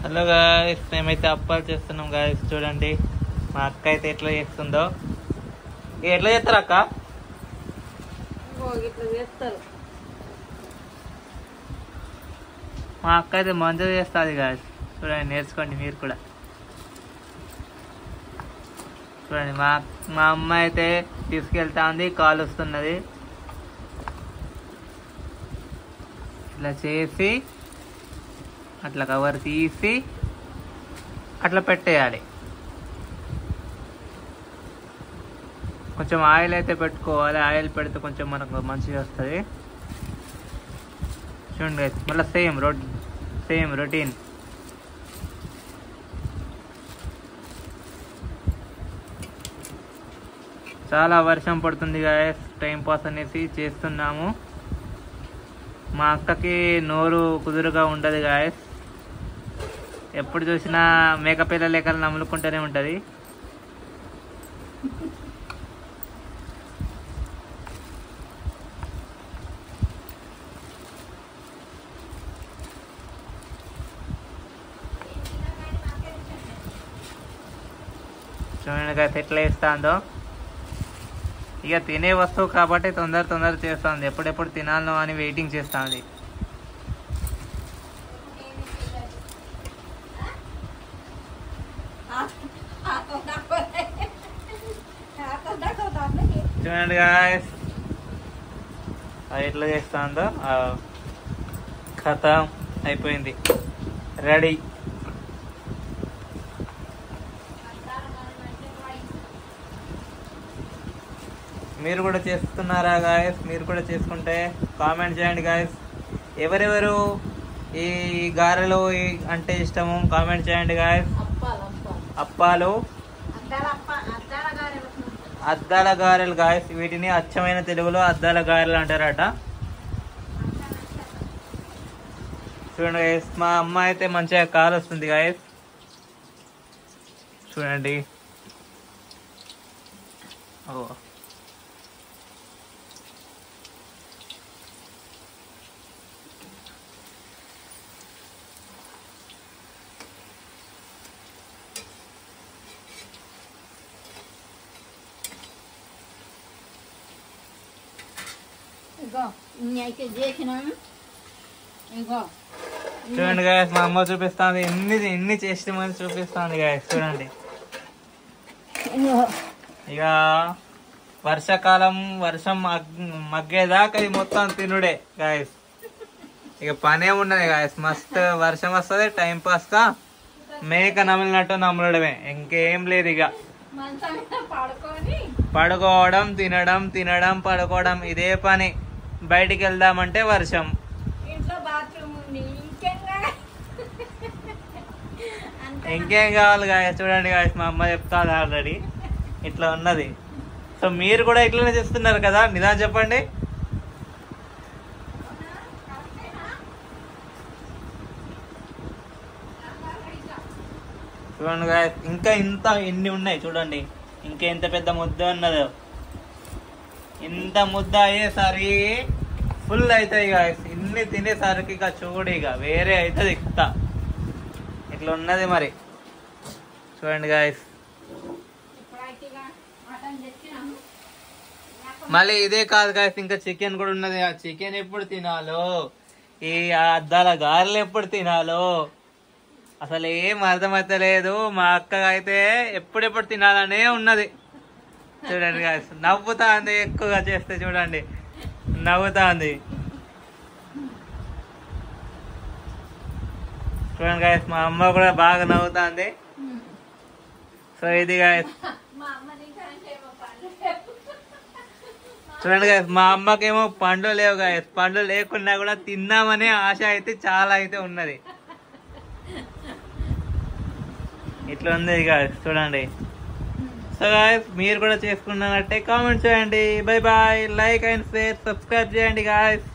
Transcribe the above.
Hello guys, మేమైతే అప్పాలు చేస్తున్నాం గాయ్స్. చూడండి మా అక్క అయితే ఎట్లా చేస్తుందో. ఎట్లా చేస్తారు అక్క? మా అక్క అయితే మంచిగా చేస్తుంది గాయ్స్. చూడండి, నేర్చుకోండి మీరు కూడా. చూడండి మా అమ్మ అయితే తీసుకెళ్తా ఉంది, కాలు వస్తున్నది. ఇట్లా చేసి అట్లా కవర్ తీసి అట్లా పెట్టేయాలి. కొంచెం ఆయిల్ అయితే పెట్టుకోవాలి. ఆయిల్ పెడితే కొంచెం మనకు మంచిగా వస్తుంది. చూడండి మళ్ళీ సేమ్ రొటీన్. చాలా వర్షం పడుతుంది గాయస్, టైం పాస్ అనేసి చేస్తున్నాము. మా అక్కకి నోరు కుదురుగా ఉండదు గాయస్. ఎప్పుడు చూసినా మేకపిల్ల లెక్కలు నమ్ములుకుంటూనే ఉంటుంది. చూడండి గాయస్ ఎట్లా వేస్తుందో. ఇక తినే వస్తువు కాబట్టి తొందర చేస్తుంది. ఎప్పుడెప్పుడు తినాలో అని వెయిటింగ్ చేస్తుంది. చూడండి గాయస్ అది ఎట్లా చేస్తుందో. ఖతం అయిపోయింది, రెడీ. మీరు కూడా చేస్తున్నారా గాయస్? మీరు కూడా చేసుకుంటే కామెంట్ చేయండి గాయస్. ఎవరెవరు ఈ గారెలు అంటే ఇష్టము కామెంట్ చేయండి గాయస్. అప్పాలు, అద్దాల గారెలు గాయస్. వీటిని అచ్చమైన తెలుగులో అద్దాల గారెలు అంటారట. చూడండి గాయస్, మా అమ్మ అయితే మంచిగా కాలు వస్తుంది గాయస్. చూడండి, ఓ చూడండి గాయస్, మా అమ్మ చూపిస్తుంది. ఎన్ని చేస్తామని చూపిస్తుంది గాయస్. చూడండి, ఇక వర్షాకాలం వర్షం మగ్గేదాకా ఇది మొత్తం తినుడే గాయస్. ఇక పనే ఉన్నది గాయస్. మస్తు వర్షం వస్తుంది, టైం పాస్ గా మేక నమిలినట్టు నమ్మలడమే, ఇంకేం లేదు. ఇక పడుకోవడం, తినడం పడుకోవడం, ఇదే పని. బయటికి వెళ్దామంటే వర్షం. ఇంకేం కావాలి గాయస్? చూడండి గాయస్, మా అమ్మ చెప్తాది ఆల్రెడీ ఇట్లా ఉన్నది. సో మీరు కూడా ఇట్లనే చేస్తున్నారు కదా? నిదానం చెప్పండి. చూడండి గాయస్, ఇంకా ఎన్ని ఉన్నాయి చూడండి. ఇంకా ఎంత పెద్ద ముద్ద ఉన్నదో. ఇంత ముద్ద అయ్యేసరి ఫుల్ అవుతాయి గాయస్. ఇన్ని తినేసరికి ఇక చూడు, ఇక వేరే అవుతుంది. ఇట్లా ఉన్నది మరి. చూడండి గాయస్, మళ్ళీ ఇదే కాదు గాయస్, ఇంకా చికెన్ కూడా ఉన్నది. ఆ చికెన్ ఎప్పుడు తినాలో, ఈ అద్దాల గారెలు ఎప్పుడు తినాలో అసలు ఏం అర్థమైతలేదు. మా అక్క అయితే ఎప్పుడెప్పుడు తినాలనే ఉన్నది. చూడండి గాయస్, నవ్వుతా ఉంది. ఎక్కువగా చేస్తే చూడండి నవ్వుతా ఉంది. చూడండి గాయస్, మా అమ్మ కూడా బాగా నవ్వుతా ఉంది. సో ఇది గాయస్, చూడండి గాయస్, మా అమ్మకేమో పండ్లు లేవు గాయస్. పండ్లు లేకున్నా కూడా తిన్నామనే ఆశ అయితే చాలా అయితే ఉన్నది. ఇట్లా ఉంది గాయస్, చూడండి. సో గాయస్, మీరు కూడా చేసుకున్నారంటే కామెంట్ చేయండి. Bye bye. Like and share, subscribe చేయండి గాయస్.